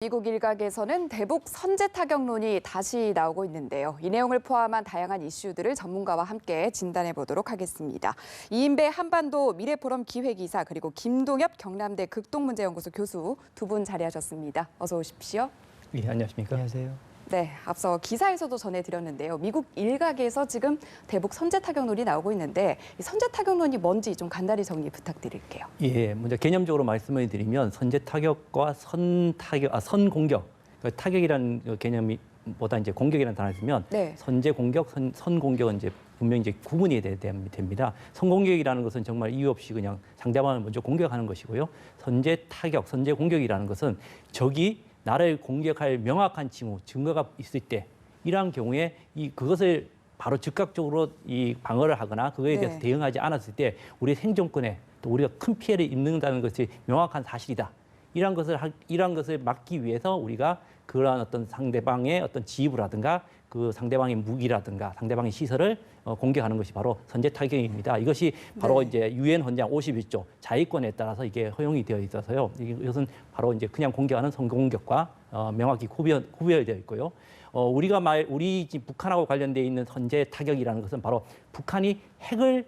미국 일각에서는 대북 선제 타격론이 다시 나오고 있는데요. 이 내용을 포함한 다양한 이슈들을 전문가와 함께 진단해 보도록 하겠습니다. 이인배 한반도 미래포럼 기획이사 그리고 김동엽 경남대 극동문제연구소 교수 두 분 자리하셨습니다. 어서 오십시오. 예, 안녕하십니까? 안녕하세요. 네, 앞서 기사에서도 전해드렸는데요. 미국 일각에서 지금 대북 선제 타격론이 나오고 있는데 이 선제 타격론이 뭔지 좀 간단히 정리 부탁드릴게요. 예, 먼저 개념적으로 말씀을 드리면 선제 타격과 선 공격, 타격이라는 개념이 보다 이제 공격이라는 단어를 쓰면 네. 선제 공격, 선 공격은 이제 분명히 이제 구분이 됩니다. 선 공격이라는 것은 정말 이유 없이 그냥 상대방을 먼저 공격하는 것이고요. 선제 타격, 선제 공격이라는 것은 적이 나를 공격할 명확한 증거가 있을 때 이러한 경우에 그것을 바로 즉각적으로 방어를 하거나 그거에 대해서 대응하지 않았을 때 우리 생존권에 또 우리가 큰 피해를 입는다는 것이 명확한 사실이다. 이러한 것을 막기 위해서 우리가 그러한 어떤 상대방의 어떤 지휘부라든가 그 상대방의 무기라든가 상대방의 시설을 공격하는 것이 바로 선제 타격입니다. 이것이 바로 이제 유엔 헌장 51조 자위권에 따라서 이게 허용이 되어 있어서요. 이것은 바로 이제 그냥 공격하는 선공격과 명확히 구별되어 있고요. 우리 북한하고 관련되어 있는 선제 타격이라는 것은 바로 북한이 핵을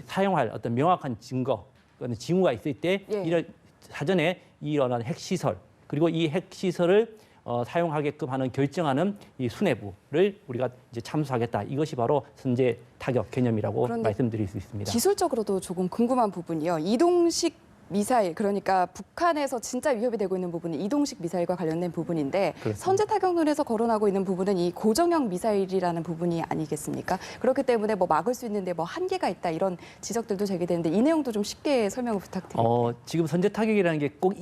사용할 어떤 명확한 징후가 있을 때 이런 사전에 일어난 핵시설 그리고 이 핵시설을 사용하게끔 하는 결정하는 이 수뇌부를 우리가 이제 참수하겠다. 이것이 바로 선제 타격 개념이라고 말씀드릴 수 있습니다. 기술적으로도 조금 궁금한 부분이요. 이동식 미사일, 그러니까 북한에서 진짜 위협이 되고 있는 부분은 이동식 미사일과 관련된 부분인데 그렇습니다. 선제 타격론에서 거론하고 있는 부분은 이 고정형 미사일이라는 부분이 아니겠습니까? 그렇기 때문에 뭐 막을 수 있는데 뭐 한계가 있다 이런 지적들도 제기되는데 이 내용도 좀 쉽게 설명을 부탁드립니다. 지금 선제 타격이라는 게 꼭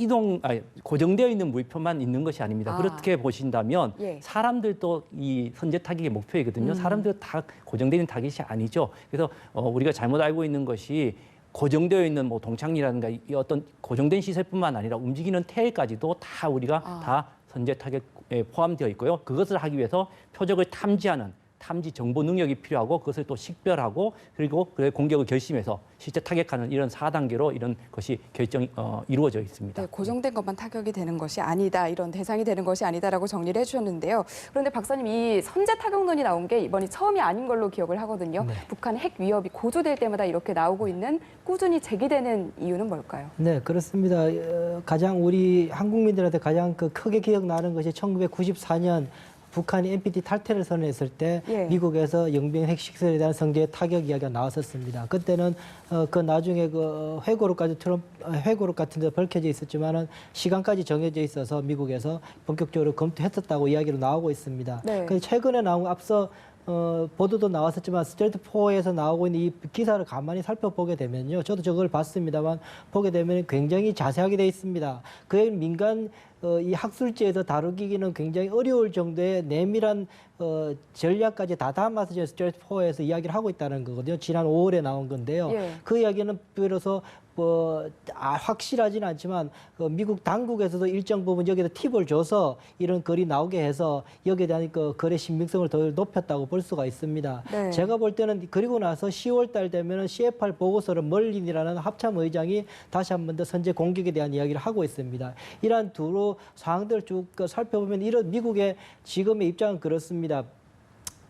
고정되어 있는 물표만 있는 것이 아닙니다. 그렇게 보신다면 사람들도 이 선제 타격의 목표이거든요. 사람들 다 고정되어 있는 타겟이 아니죠. 그래서 우리가 잘못 알고 있는 것이 고정되어 있는 뭐 동창리라든가 이 어떤 고정된 시설뿐만 아니라 움직이는 테일까지도 다 우리가 다 선제 타격에 포함되어 있고요. 그것을 하기 위해서 표적을 탐지하는 탐지 정보 능력이 필요하고 그것을 또 식별하고 그리고 공격을 결심해서 실제 타격하는 이런 4단계로 이런 것이 이루어져 있습니다. 네, 고정된 것만 타격이 되는 것이 아니다. 이런 대상이 되는 것이 아니다라고 정리를 해주셨는데요. 그런데 박사님, 이 선제 타격론이 나온 게 이번이 처음이 아닌 걸로 기억을 하거든요. 북한 핵 위협이 고조될 때마다 이렇게 나오고 있는 꾸준히 제기되는 이유는 뭘까요? 네, 그렇습니다. 가장 우리 한국민들한테 가장 크게 기억나는 것이 1994년 북한이 NPT 탈퇴를 선언했을 때 미국에서 영변 핵시설에 대한 선제 타격 이야기가 나왔었습니다. 그때는 그 나중에 그 회고록 같은 데 밝혀져 있었지만은 시간까지 정해져 있어서 미국에서 본격적으로 검토했었다고 이야기로 나오고 있습니다. 그래서 최근에 나온 앞서 보도도 나왔었지만 스트레이트4에서 나오고 있는 이 기사를 가만히 살펴보게 되면요. 저도 저걸 봤습니다만 보게 되면 굉장히 자세하게 되어 있습니다. 그의 민간 이 학술지에서 다루기는 굉장히 어려울 정도의 내밀한 전략까지 다 담아서 스트레이트4에서 이야기를 하고 있다는 거거든요. 지난 5월에 나온 건데요. 그 이야기는 비로소 확실하지는 않지만 미국 당국에서도 일정 부분 여기다 팁을 줘서 이런 글이 나오게 해서 여기에 대한 글의 신빙성을 더 높였다고 볼 수가 있습니다. 제가 볼 때는 그리고 나서 10월 달 되면 CFR 보고서를 멀린이라는 합참 의장이 다시 한 번 더 선제 공격에 대한 이야기를 하고 있습니다. 이러한 두로 사항들을 쭉 살펴보면 이런 미국의 지금의 입장은 그렇습니다.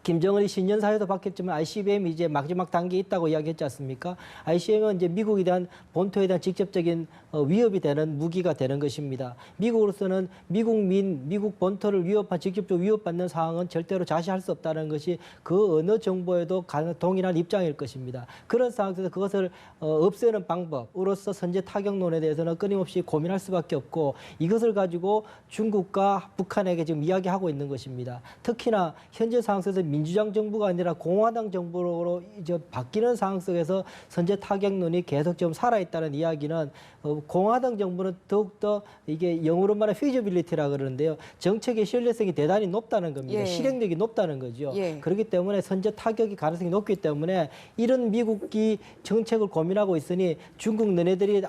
김정은이 신년사에도 밝혔지만 ICBM이 이제 마지막 단계에 있다고 이야기했지 않습니까? ICBM은 이제 미국에 대한 본토에 대한 직접적인 위협이 되는 무기가 되는 것입니다. 미국으로서는 미국 본토를 직접적으로 위협받는 상황은 절대로 자시할 수 없다는 것이 그 어느 정보에도 동일한 입장일 것입니다. 그런 상황에서 그것을 없애는 방법으로서 선제 타격론에 대해서는 끊임없이 고민할 수밖에 없고 이것을 가지고 중국과 북한에게 지금 이야기하고 있는 것입니다. 특히나 현재 상황 속에서 민주당 정부가 아니라 공화당 정부로 이제 바뀌는 상황 속에서 선제 타격론이 계속 좀 살아있다는 이야기는 공화당 정부는 더욱더 이게 영어로 말하면 feasibility라 그러는데요. 정책의 신뢰성이 대단히 높다는 겁니다. 실행력이 높다는 거죠. 그렇기 때문에 선제 타격이 가능성이 높기 때문에 이런 미국이 정책을 고민하고 있으니 중국 너네들이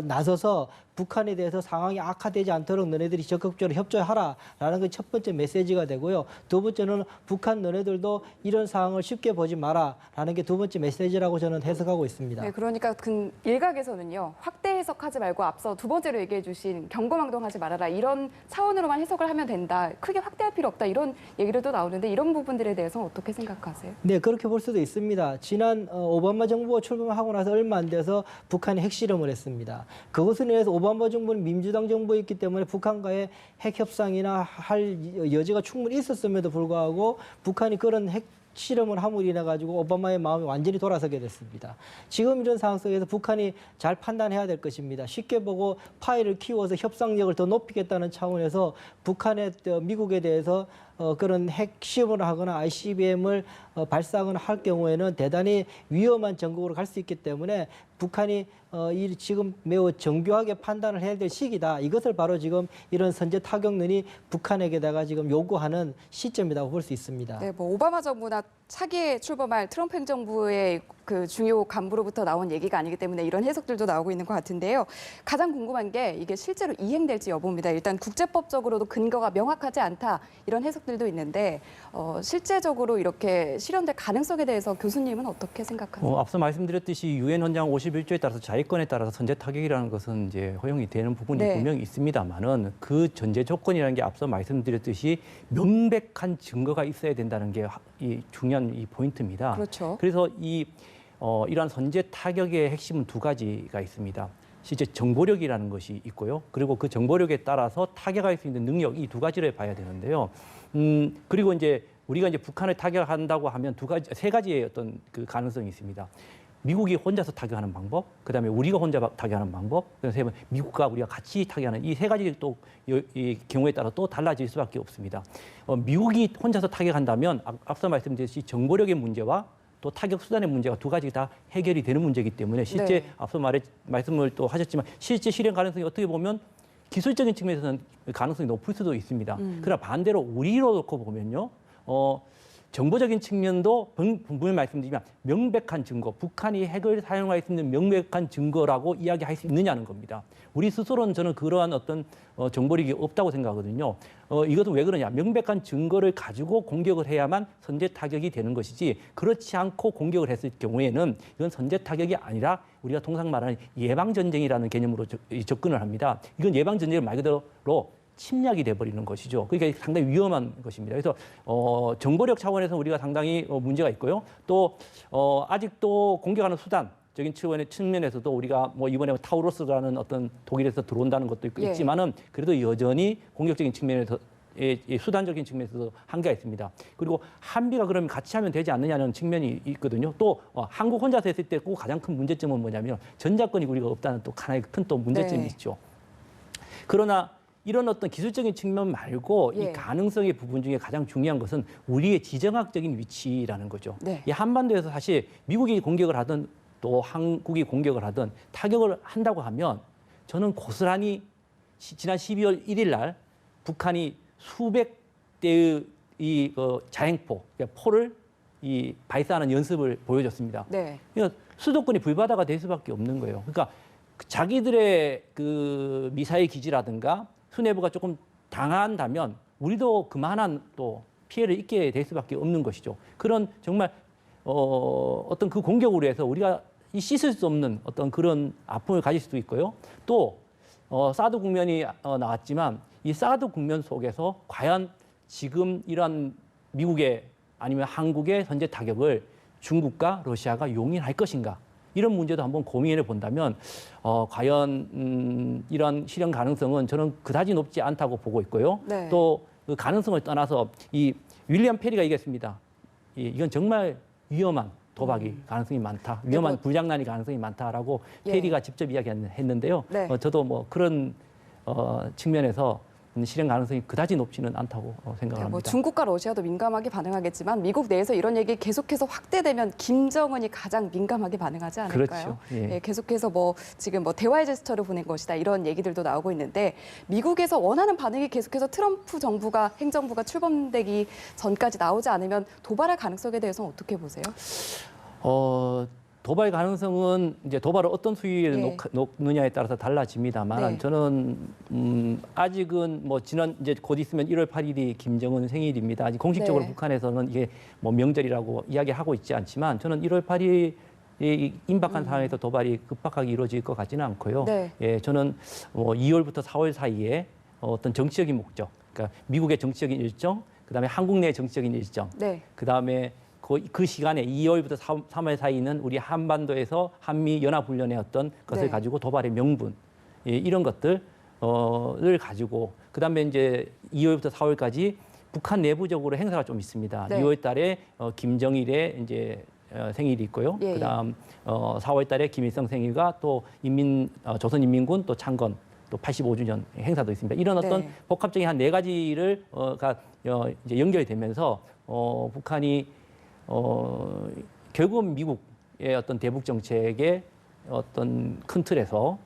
나서서 북한에 대해서 상황이 악화되지 않도록 너네들이 적극적으로 협조하라라는 게 첫 번째 메시지가 되고요. 두 번째는 북한 너네들도 이런 상황을 쉽게 보지 마라라는 게 두 번째 메시지라고 저는 해석하고 있습니다. 네, 그러니까 일각에서는요. 확대 해석하지 말고 앞서 두 번째로 얘기해 주신 경고망동하지 말아라. 이런 차원으로만 해석을 하면 된다. 크게 확대할 필요 없다. 이런 얘기들도 나오는데 이런 부분들에 대해서는 어떻게 생각하세요? 네, 그렇게 볼 수도 있습니다. 지난 오바마 정부가 출범하고 나서 얼마 안 돼서 북한이 핵실험을 했습니다. 그것을 인해서 오바마 정부는 민주당 정부였기 때문에 북한과의 핵 협상이나 할 여지가 충분히 있었음에도 불구하고 북한이 그런 핵 실험을 함으로 인해 가지고 오바마의 마음이 완전히 돌아서게 됐습니다. 지금 이런 상황 속에서 북한이 잘 판단해야 될 것입니다. 쉽게 보고 파일을 키워서 협상력을 더 높이겠다는 차원에서 북한의 미국에 대해서 그런 핵 시험을 하거나 ICBM을 발사하거나 할 경우에는 대단히 위험한 전국으로 갈 수 있기 때문에 북한이 지금 매우 정교하게 판단을 해야 될 시기다. 이것을 바로 지금 이런 선제 타격론이 북한에게다가 지금 요구하는 시점이라고 볼 수 있습니다. 네, 뭐 오바마 정부나 차기에 출범할 트럼프 행정부의 그 중요 간부로부터 나온 얘기가 아니기 때문에 이런 해석들도 나오고 있는 것 같은데요. 가장 궁금한 게 이게 실제로 이행될지 여부입니다. 일단 국제법적으로도 근거가 명확하지 않다 이런 해석들도 있는데 실제적으로 이렇게 실현될 가능성에 대해서 교수님은 어떻게 생각하세요? 앞서 말씀드렸듯이 유엔 헌장 51조에 따라서 자위권에 따라서 선제 타격이라는 것은 이제 허용이 되는 부분이 네. 분명히 있습니다만은 그 전제 조건이라는 게 앞서 말씀드렸듯이 명백한 증거가 있어야 된다는 게 이 중요한 이 포인트입니다. 그렇죠. 그래서 이러한 선제 타격의 핵심은 두 가지가 있습니다. 실제 정보력이라는 것이 있고요. 그리고 그 정보력에 따라서 타격할 수 있는 능력 이 두 가지를 봐야 되는데요. 그리고 이제 우리가 이제 북한을 타격한다고 하면 세 가지의 어떤 그 가능성이 있습니다. 미국이 혼자서 타격하는 방법, 그다음에 우리가 혼자 타격하는 방법, 그다음에 미국과 우리가 같이 타격하는 이 세 가지 또 이 경우에 따라 또 달라질 수밖에 없습니다. 미국이 혼자서 타격한다면 앞서 말씀드렸듯이 정보력의 문제와 또 타격 수단의 문제가 두 가지 다 해결이 되는 문제이기 때문에 실제 네. 앞서 말씀을 또 하셨지만 실제 실현 가능성이 어떻게 보면 기술적인 측면에서는 가능성이 높을 수도 있습니다. 그러나 반대로 우리로 놓고 보면요. 정보적인 측면도 분명히 말씀드리면 명백한 증거, 북한이 핵을 사용할 수 있는 명백한 증거라고 이야기할 수 있느냐는 겁니다. 우리 스스로는 저는 그러한 어떤 정보력이 없다고 생각하거든요. 이것은 왜 그러냐? 명백한 증거를 가지고 공격을 해야만 선제 타격이 되는 것이지 그렇지 않고 공격을 했을 경우에는 이건 선제 타격이 아니라 우리가 통상 말하는 예방 전쟁이라는 개념으로 접근을 합니다. 이건 예방 전쟁을 말 그대로 침략이 돼버리는 것이죠. 그러니까 상당히 위험한 것입니다. 그래서 정보력 차원에서 우리가 상당히 문제가 있고요. 또 아직도 공격하는 수단적인 측면에서도 우리가 뭐 이번에 타우로스라는 어떤 독일에서 들어온다는 것도 있지만은 그래도 여전히 공격적인 측면에서 수단적인 측면에서도 한계가 있습니다. 그리고 한미가 그러면 같이 하면 되지 않느냐는 측면이 있거든요. 또 한국 혼자서 했을 때 꼭 가장 큰 문제점은 뭐냐면 전자권이 우리가 없다는 또 하나의 큰 또 문제점이 있죠. 그러나 이런 어떤 기술적인 측면 말고 이 가능성의 부분 중에 가장 중요한 것은 우리의 지정학적인 위치라는 거죠. 네. 이 한반도에서 사실 미국이 공격을 하든 또 한국이 공격을 하든 타격을 한다고 하면 저는 고스란히 지난 12월 1일 날 북한이 수백 대의 자행포, 그러니까 포를 발사하는 연습을 보여줬습니다. 네. 그러니까 수도권이 불바다가 될 수밖에 없는 거예요. 그러니까 자기들의 그 미사일 기지라든가 수뇌부가 조금 당한다면 우리도 그만한 또 피해를 입게 될 수밖에 없는 것이죠. 그런 정말 어떤 그 공격으로 해서 우리가 씻을 수 없는 어떤 그런 아픔을 가질 수도 있고요. 또 사드 국면이 나왔지만 이 사드 국면 속에서 과연 지금 이런 미국의 아니면 한국의 선제 타격을 중국과 러시아가 용인할 것인가? 이런 문제도 한번 고민해 본다면 과연 이런 실현 가능성은 저는 그다지 높지 않다고 보고 있고요. 네. 또 그 가능성을 떠나서 이 윌리엄 페리가 얘기했습니다. 이건 정말 위험한 도박이 가능성이 많다. 위험한 불장난이 가능성이 많다라고 페리가 직접 이야기했는데요. 네. 저도 뭐 그런 측면에서 실현 가능성이 그다지 높지는 않다고 생각합니다. 뭐 중국과 러시아도 민감하게 반응하겠지만 미국 내에서 이런 얘기 계속해서 확대되면 김정은이 가장 민감하게 반응하지 않을까요? 그렇죠. 예. 계속해서 지금 대화의 제스처를 보낸 것이다 이런 얘기들도 나오고 있는데 미국에서 원하는 반응이 계속해서 트럼프 정부가 행정부가 출범되기 전까지 나오지 않으면 도발할 가능성에 대해서는 어떻게 보세요? 도발 가능성은 이제 도발을 어떤 수위에 예. 놓느냐에 따라서 달라집니다만 네. 저는 아직은 뭐 지난 이제 곧 있으면 1월 8일이 김정은 생일입니다. 아직 공식적으로 네. 북한에서는 이게 뭐 명절이라고 이야기하고 있지 않지만 저는 1월 8일 이 임박한 상황에서 도발이 급박하게 이루어질 것 같지는 않고요. 네. 예, 저는 2월부터 4월 사이에 어떤 정치적인 목적, 그러니까 미국의 정치적인 일정, 그다음에 한국 내의 정치적인 일정, 네. 그다음에 그 시간에 2월부터 3월 사이는 우리 한반도에서 한미 연합훈련의 어떤 것을 네. 가지고 도발의 명분, 예, 이런 것들을 가지고 그다음에 이제 2월부터 4월까지 북한 내부적으로 행사가 좀 있습니다. 네. 2월 달에 김정일의 이제 생일이 있고요. 예, 예. 그다음 4월 달에 김일성 생일과 또 조선인민군 또 창건 또 85주년 행사도 있습니다. 이런 어떤 네. 복합적인 한 네 가지를 이제 연결이 되면서 북한이 결국은 미국의 어떤 대북 정책의 어떤 큰 틀에서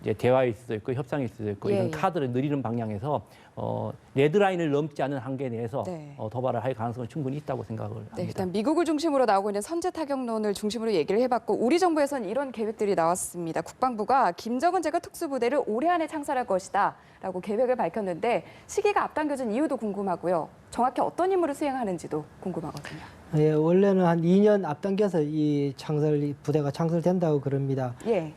이제 대화일 수도 있고 협상일 수도 있고 예, 이런 예. 카드를 누리는 방향에서 레드라인을 넘지 않은 한계 내에서 네. 도발을 할 가능성은 충분히 있다고 생각을 네, 합니다. 일단 미국을 중심으로 나오고 있는 선제 타격론을 중심으로 얘기를 해봤고 우리 정부에서는 이런 계획들이 나왔습니다. 국방부가 김정은 제거 특수부대를 올해 안에 창설할 것이다라고 계획을 밝혔는데 시기가 앞당겨진 이유도 궁금하고요. 정확히 어떤 임무를 수행하는지도 궁금하거든요. 예, 원래는 한 2년 앞당겨서 이 부대가 창설된다고 그럽니다. 예.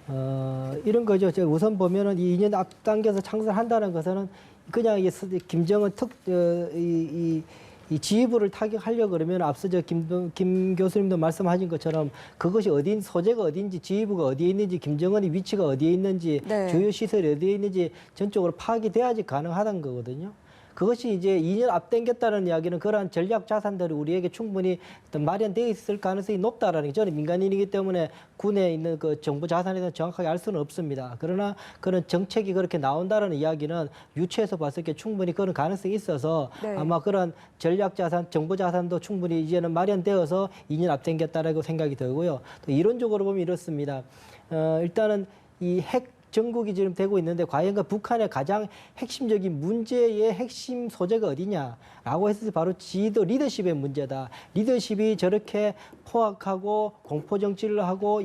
이런 거죠. 제가 우선 보면은 이 2년 앞당겨서 창설한다는 것은 그냥 김정은 이 지휘부를 타격하려고 그러면 앞서 김 교수님도 말씀하신 것처럼 그것이 소재가 어디인지 지휘부가 어디에 있는지 김정은의 위치가 어디에 있는지 네. 주요 시설이 어디에 있는지 전적으로 파악이 돼야지 가능하다는 거거든요. 그것이 이제 2년 앞당겼다는 이야기는 그러한 전략 자산들이 우리에게 충분히 마련되어 있을 가능성이 높다라는 게 저는 민간인이기 때문에 군에 있는 그 정부 자산에 대해서 정확하게 알 수는 없습니다. 그러나 그런 정책이 그렇게 나온다는 이야기는 유추해서 봤을 때 충분히 그런 가능성이 있어서 네. 아마 그런 전략 자산, 정부 자산도 충분히 이제는 마련되어서 2년 앞당겼다라고 생각이 들고요. 또 이론적으로 보면 이렇습니다. 일단은 이 전국이 지금 되고 있는데 과연 그 북한의 가장 핵심적인 문제의 핵심 소재가 어디냐라고 했을 때 바로 지도 리더십의 문제다. 리더십이 저렇게 포악하고 공포 정치를 하고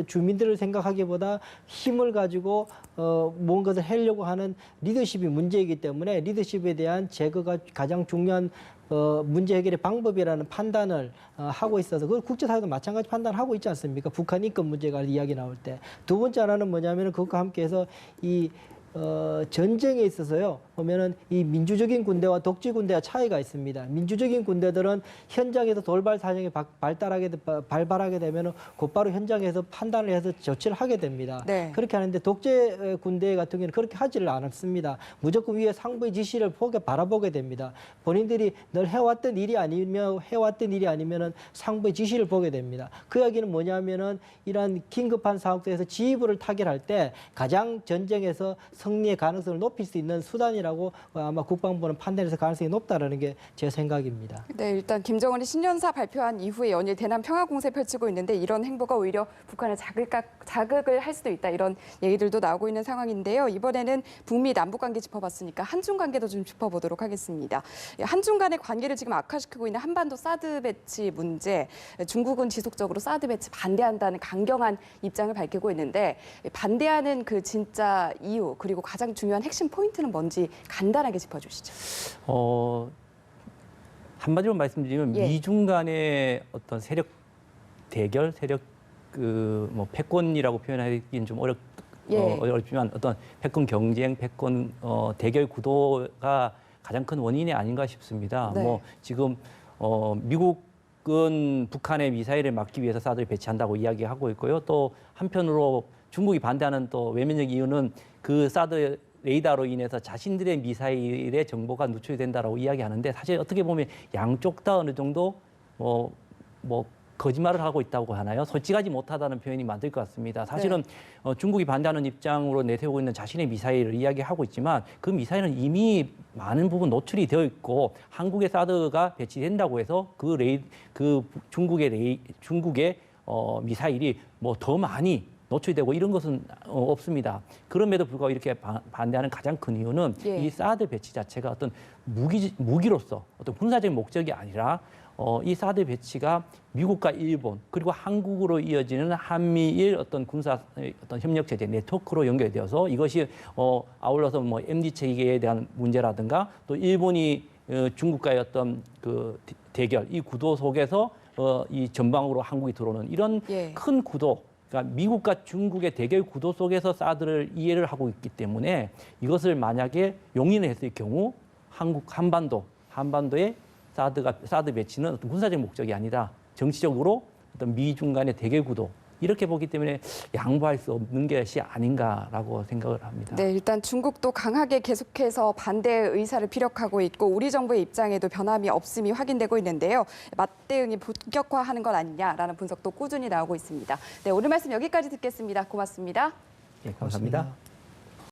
주민들을 생각하기보다 힘을 가지고 뭔가를 하려고 하는 리더십이 문제이기 때문에 리더십에 대한 제거가 가장 중요한 문제 해결의 방법이라는 판단을 하고 있어서 그걸 국제사회도 마찬가지 판단하고 있지 않습니까? 북한 인권 문제가 이야기 나올 때. 두 번째 하나는 뭐냐면은 그것과 함께해서 이 전쟁에 있어서요. 보면은 이 민주적인 군대와 독재 군대와 차이가 있습니다. 민주적인 군대들은 현장에서 돌발 사정이 발발하게 되면은 곧바로 현장에서 판단을 해서 조치를 하게 됩니다. 네. 그렇게 하는데 독재 군대 같은 경우는 그렇게 하지를 않습니다. 무조건 위에 상부의 지시를 바라보게 됩니다. 본인들이 늘 해왔던 일이 아니면은 상부의 지시를 보게 됩니다. 그 이야기는 뭐냐면은 이러한 긴급한 상황 속에서 지휘부를 타결할 때 가장 전쟁에서 승리의 가능성을 높일 수 있는 수단이라고 아마 국방부는 판단해서 가능성이 높다라는 게 제 생각입니다. 네, 일단 김정은이 신년사 발표한 이후에 연일 대남 평화 공세 펼치고 있는데 이런 행보가 오히려 북한을 자극을 할 수도 있다 이런 얘기들도 나오고 있는 상황인데요. 이번에는 북미 남북 관계 짚어봤으니까 한중 관계도 좀 짚어보도록 하겠습니다. 한중 간의 관계를 지금 악화시키고 있는 한반도 사드 배치 문제, 중국은 지속적으로 사드 배치 반대한다는 강경한 입장을 밝히고 있는데 반대하는 그 진짜 이유 그리고 가장 중요한 핵심 포인트는 뭔지 간단하게 짚어주시죠. 한마디로 말씀드리면 예. 미중 간의 어떤 세력 대결, 뭐 패권이라고 표현하기는 좀 어렵지만 어떤 패권 경쟁, 패권 대결 구도가 가장 큰 원인이 아닌가 싶습니다. 네. 뭐 지금 미국은 북한의 미사일을 막기 위해서 사드를 배치한다고 이야기하고 있고요. 또 한편으로 중국이 반대하는 또 외면적 이유는 그 사드 레이더로 인해서 자신들의 미사일의 정보가 누출이 된다라고 이야기하는데 사실 어떻게 보면 양쪽 다 어느 정도 뭐 거짓말을 하고 있다고 하나요? 솔직하지 못하다는 표현이 맞을 것 같습니다. 사실은 중국이 반대하는 입장으로 내세우고 있는 자신의 미사일을 이야기하고 있지만 그 미사일은 이미 많은 부분 노출이 되어 있고 한국의 사드가 배치된다고 해서 그 중국의 미사일이 뭐 더 많이 노출되고 이런 것은 없습니다. 그럼에도 불구하고 이렇게 반대하는 가장 큰 이유는 예. 이 사드 배치 자체가 어떤 무기로서 어떤 군사적인 목적이 아니라 이 사드 배치가 미국과 일본 그리고 한국으로 이어지는 한미일 어떤 군사 어떤 협력 체제 네트워크로 연결되어서 이것이 아울러서 뭐 MD 체계에 대한 문제라든가 또 일본이 중국과의 어떤 그 대결 이 구도 속에서 이 전방으로 한국이 들어오는 이런 예. 큰 구도. 그러니까 미국과 중국의 대결 구도 속에서 사드를 이해를 하고 있기 때문에 이것을 만약에 용인했을 경우 한반도의 사드 배치는 어떤 군사적 목적이 아니라 정치적으로 어떤 미중 간의 대결 구도 이렇게 보기 때문에 양보할 수 없는 것이 아닌가라고 생각을 합니다. 네, 일단 중국도 강하게 계속해서 반대의 의사를 피력하고 있고 우리 정부의 입장에도 변함이 없음이 확인되고 있는데요. 맞대응이 본격화하는 것 아니냐라는 분석도 꾸준히 나오고 있습니다. 네, 오늘 말씀 여기까지 듣겠습니다. 고맙습니다. 예, 감사합니다. 고맙습니다.